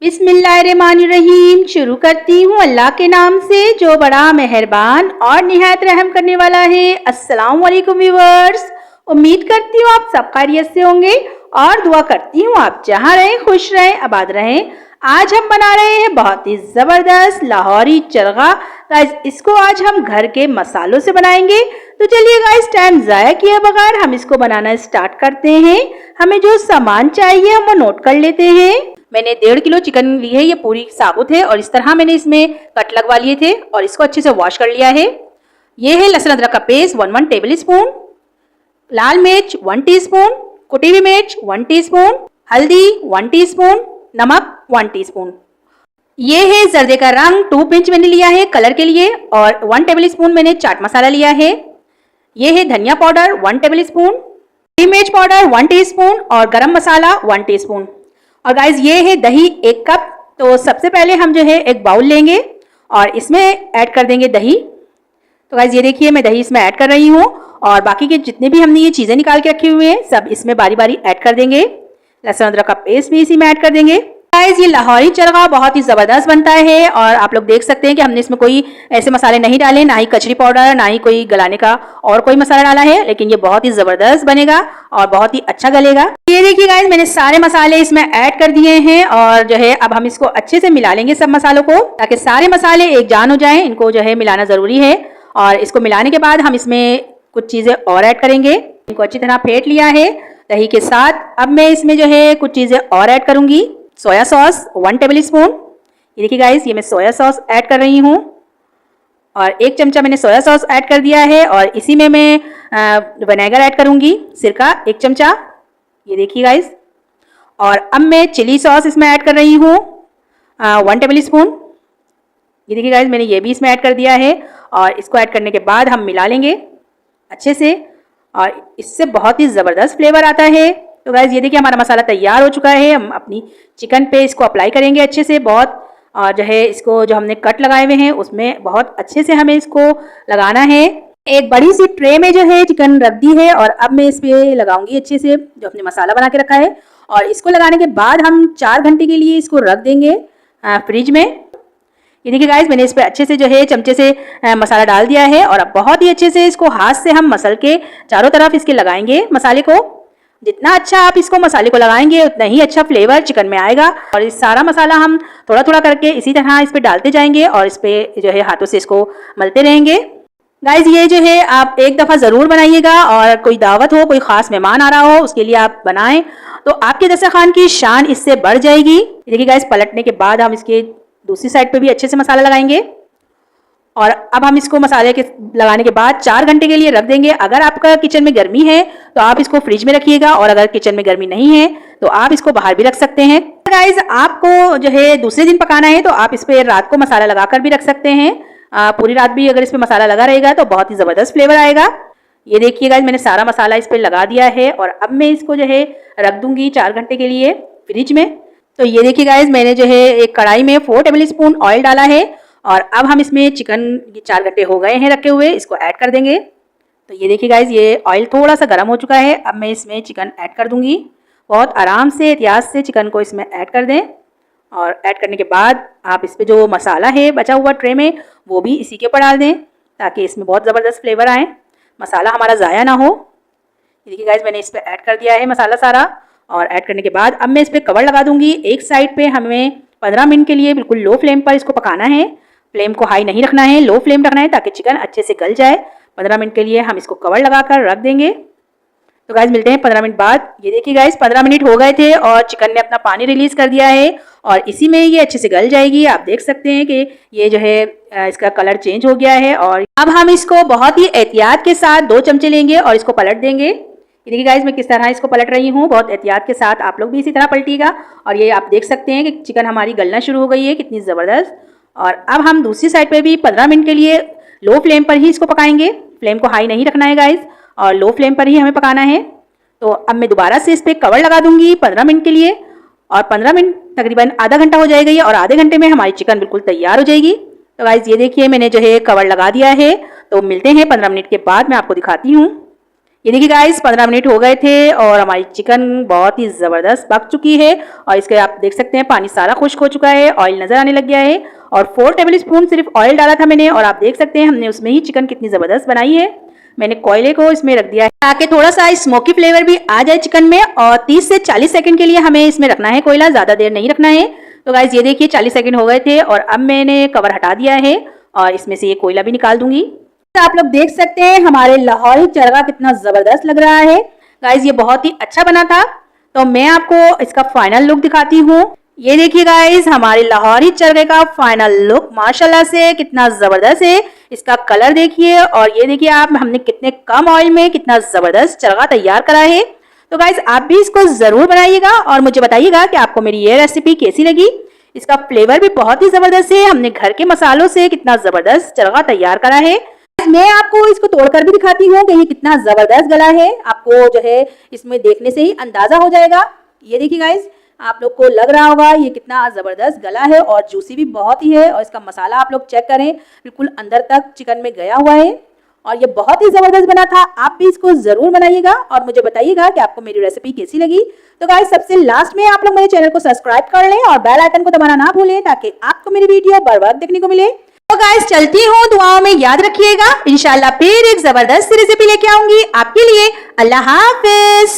बिस्मिल्लाहिर्रहमानिर्रहीम। शुरू करती हूँ अल्लाह के नाम से जो बड़ा मेहरबान और निहायत रहम करने वाला है। अस्सलाम वालेकुम व्यूअर्स, उम्मीद करती हूँ आप सब खैरियत से होंगे और दुआ करती हूँ आप जहाँ रहें खुश रहें आबाद रहें। आज हम बना रहे हैं बहुत ही ज़बरदस्त लाहौरी चरगा। गाइस इसको आज हम घर के मसालों से बनाएंगे। तो चलिए गाइस टाइम ज़ाया किए बगैर हम इसको बनाना स्टार्ट करते हैं। हमें जो सामान चाहिए हम वो नोट कर लेते हैं। मैंने 1.5 किलो चिकन ली है, ये पूरी साबुत है और इस तरह मैंने इसमें कट लगवा लिए थे और इसको अच्छे से वॉश कर लिया है। ये है लहसुन अदरक का पेस्ट 1 टेबल स्पून, लाल मिर्च 1 टीस्पून, कुटी हुई मिर्च 1 टीस्पून, हल्दी 1 टीस्पून, नमक 1 टीस्पून। ये है जर्दे का रंग 2 पिंच मैंने लिया है कलर के लिए और 1 टेबल स्पून मैंने चाट मसाला लिया है। ये है धनिया पाउडर 1 टेबल स्पून, मिर्च पाउडर 1 टीस्पून और गरम मसाला 1 टीस्पून। और गाइज ये है दही 1 कप। तो सबसे पहले हम जो है एक बाउल लेंगे और इसमें ऐड कर देंगे दही। तो गाइज ये देखिए मैं दही इसमें ऐड कर रही हूँ और बाकी के जितने भी हमने ये चीज़ें निकाल के रखी हुई हैं सब इसमें बारी बारी ऐड कर देंगे। लहसुन अदरक का पेस्ट भी इसी में ऐड कर देंगे। गाइज ये लाहौरी चरगा बहुत ही ज़बरदस्त बनता है और आप लोग देख सकते हैं कि हमने इसमें कोई ऐसे मसाले नहीं डाले, ना ही कचरी पाउडर, ना ही कोई गलाने का और कोई मसाला डाला है, लेकिन ये बहुत ही ज़बरदस्त बनेगा और बहुत ही अच्छा गलेगा। ये देखिए गाइज मैंने सारे मसाले इसमें ऐड कर दिए हैं और जो है अब हम इसको अच्छे से मिला लेंगे सब मसालों को, ताकि सारे मसाले एक जान हो जाएं। इनको जो है मिलाना ज़रूरी है और इसको मिलाने के बाद हम इसमें कुछ चीज़ें और ऐड करेंगे। इनको अच्छी तरह फेंट लिया है दही के साथ। अब मैं इसमें जो है कुछ चीज़ें और ऐड करूँगी। Soya sauce 1 table spoon. ये देखिए गाइस ये मैं सोया सॉस ऐड कर रही हूँ और 1 चमचा मैंने सोया सॉस ऐड कर दिया है और इसी में मैं विनेगर ऐड करूँगी, सिरका 1 चमचा। ये देखिए गाइस। और अब मैं चिली सॉस इसमें ऐड कर रही हूँ 1 टेबल स्पून। ये देखिए गाइस मैंने ये भी इसमें ऐड कर दिया है और इसको ऐड करने के बाद हम मिला लेंगे अच्छे से और इससे बहुत ही ज़बरदस्त फ्लेवर आता है। तो गाइस ये देखिए हमारा मसाला तैयार हो चुका है। हम अपनी चिकन पे इसको अप्लाई करेंगे अच्छे से बहुत, और जो है इसको जो हमने कट लगाए हुए हैं उसमें बहुत अच्छे से हमें इसको लगाना है। एक बड़ी सी ट्रे में जो है चिकन रख दी है और अब मैं इस पे लगाऊंगी अच्छे से जो हमने मसाला बना के रखा है और इसको लगाने के बाद हम 4 घंटे के लिए इसको रख देंगे फ्रिज में। ये देखिए गाइस मैंने इस पर अच्छे से जो है चमचे से मसाला डाल दिया है और अब बहुत ही अच्छे से इसको हाथ से हम मसल के चारों तरफ इसके लगाएंगे मसाले को। जितना अच्छा आप इसको मसाले को लगाएंगे उतना ही अच्छा फ्लेवर चिकन में आएगा। और इस सारा मसाला हम थोड़ा थोड़ा करके इसी तरह इस पे डालते जाएंगे और इस पे जो है हाथों से इसको मलते रहेंगे। गाइज ये जो है आप एक दफ़ा ज़रूर बनाइएगा और कोई दावत हो, कोई ख़ास मेहमान आ रहा हो उसके लिए आप बनाएं तो आपके दस्तरखान की शान इससे बढ़ जाएगी। देखिए गाइज पलटने के बाद हम इसके दूसरी साइड पे भी अच्छे से मसाला लगाएंगे और अब हम इसको मसाले के लगाने के बाद 4 घंटे के लिए रख देंगे। अगर आपका किचन में गर्मी है तो आप इसको फ्रिज में रखिएगा और अगर किचन में गर्मी नहीं है तो आप इसको बाहर भी रख सकते हैं। गाइज आपको जो है दूसरे दिन पकाना है तो आप इस पर रात को मसाला लगाकर भी रख सकते हैं। पूरी रात भी अगर इस पर मसाला लगा रहेगा तो बहुत ही ज़बरदस्त फ्लेवर आएगा। ये देखिए गाइज मैंने सारा मसाला इस पर लगा दिया है और अब मैं इसको जो है रख दूंगी 4 घंटे के लिए फ्रिज में। तो ये देखिए गाइज मैंने जो है एक कढ़ाई में 4 टेबल स्पून ऑयल डाला है और अब हम इसमें चिकन 4 घंटे हो गए हैं रखे हुए, इसको ऐड कर देंगे। तो ये देखिए गाइज ये ऑयल थोड़ा सा गर्म हो चुका है। अब मैं इसमें चिकन ऐड कर दूंगी। बहुत आराम से एहतियात से चिकन को इसमें ऐड कर दें और ऐड करने के बाद आप इस पर जो मसाला है बचा हुआ ट्रे में वो भी इसी के ऊपर डाल दें ताकि इसमें बहुत ज़बरदस्त फ्लेवर आए, मसाला हमारा ज़ाया ना हो। ये देखिए गाइज मैंने इस पर ऐड कर दिया है मसाला सारा और ऐड करने के बाद अब मैं इस पर कवर लगा दूंगी। एक साइड पे हमें 15 मिनट के लिए बिल्कुल लो फ्लेम पर इसको पकाना है। फ्लेम को हाई नहीं रखना है, लो फ्लेम रखना है ताकि चिकन अच्छे से गल जाए। 15 मिनट के लिए हम इसको कवर लगाकर रख देंगे। तो गाइज मिलते हैं 15 मिनट बाद। ये देखिए गाइज 15 मिनट हो गए थे और चिकन ने अपना पानी रिलीज कर दिया है और इसी में ये अच्छे से गल जाएगी। आप देख सकते हैं कि ये जो है इसका कलर चेंज हो गया है और अब हम इसको बहुत ही एहतियात के साथ 2 चमचे लेंगे और इसको पलट देंगे। ये देखिए गाइज मैं किस तरह इसको पलट रही हूँ, बहुत एहतियात के साथ आप लोग भी इसी तरह पलटिएगा। और ये आप देख सकते हैं कि चिकन हमारी गलना शुरू हो गई है, कितनी ज़बरदस्त। और अब हम दूसरी साइड पे भी 15 मिनट के लिए लो फ्लेम पर ही इसको पकाएंगे। फ्लेम को हाई नहीं रखना है गाइज और लो फ्लेम पर ही हमें पकाना है। तो अब मैं दोबारा से इस पर कवर लगा दूंगी 15 मिनट के लिए और 15 मिनट तकरीबन आधा घंटा हो जाएगा ये और आधे घंटे में हमारी चिकन बिल्कुल तैयार हो जाएगी। तो गाइज ये देखिए मैंने जो है कवर लगा दिया है। तो मिलते हैं 15 मिनट के बाद, मैं आपको दिखाती हूँ। ये देखिए गाइस 15 मिनट हो गए थे और हमारी चिकन बहुत ही ज़बरदस्त पक चुकी है और इसके आप देख सकते हैं पानी सारा खुश्क हो चुका है, ऑयल नज़र आने लग गया है और 4 टेबल स्पून सिर्फ ऑयल डाला था मैंने और आप देख सकते हैं हमने उसमें ही चिकन कितनी ज़बरदस्त बनाई है। मैंने कोयले को इसमें रख दिया है ताकि थोड़ा सा स्मोकी फ्लेवर भी आ जाए चिकन में और 30 से 40 सेकंड के लिए हमें इसमें रखना है कोयला, ज़्यादा देर नहीं रखना है। तो गाइस ये देखिए 40 सेकंड हो गए थे और अब मैंने कवर हटा दिया है और इसमें से ये कोयला भी निकाल दूंगी। आप लोग देख सकते हैं हमारे लाहौरी चरगा कितना जबरदस्त लग रहा है। गाइस ये बहुत ही अच्छा बना था। तो मैं आपको इसका फाइनल लुक दिखाती हूँ। ये देखिए गाइस हमारे लाहौरी चरगे का फाइनल लुक माशाल्लाह से कितना जबरदस्त है। इसका कलर देखिए और ये देखिए आप हमने कितने कम ऑयल में कितना जबरदस्त चरगा तैयार करा है। तो गाइस आप भी इसको जरूर बनाइएगा और मुझे बताइएगा कि आपको मेरी ये रेसिपी कैसी लगी। इसका फ्लेवर भी बहुत ही जबरदस्त है। हमने घर के मसालों से कितना जबरदस्त चरगा तैयार करा है। मैं आपको इसको तोड़कर भी दिखाती हूँ कि ये कितना जबरदस्त गला है। आपको जो है इसमें देखने से ही अंदाजा हो जाएगा। ये देखिए गाइस आप लोग को लग रहा होगा ये कितना जबरदस्त गला है और जूसी भी बहुत ही है और इसका मसाला आप लोग चेक करें बिल्कुल अंदर तक चिकन में गया हुआ है और ये बहुत ही जबरदस्त बना था। आप भी इसको जरूर बनाइएगा और मुझे बताइएगा कि आपको मेरी रेसिपी कैसी लगी। तो गाइस सबसे लास्ट में आप लोग मेरे चैनल को सब्सक्राइब कर लें और बेल आइकन को दबाना ना भूलें ताकि आपको मेरी वीडियो बर वक्त देखने को मिले। तो गाइस चलती हूँ, दुआओं में याद रखिएगा। इंशाल्लाह फिर एक जबरदस्त रेसिपी लेके आऊंगी आपके लिए। अल्लाह हाफिज।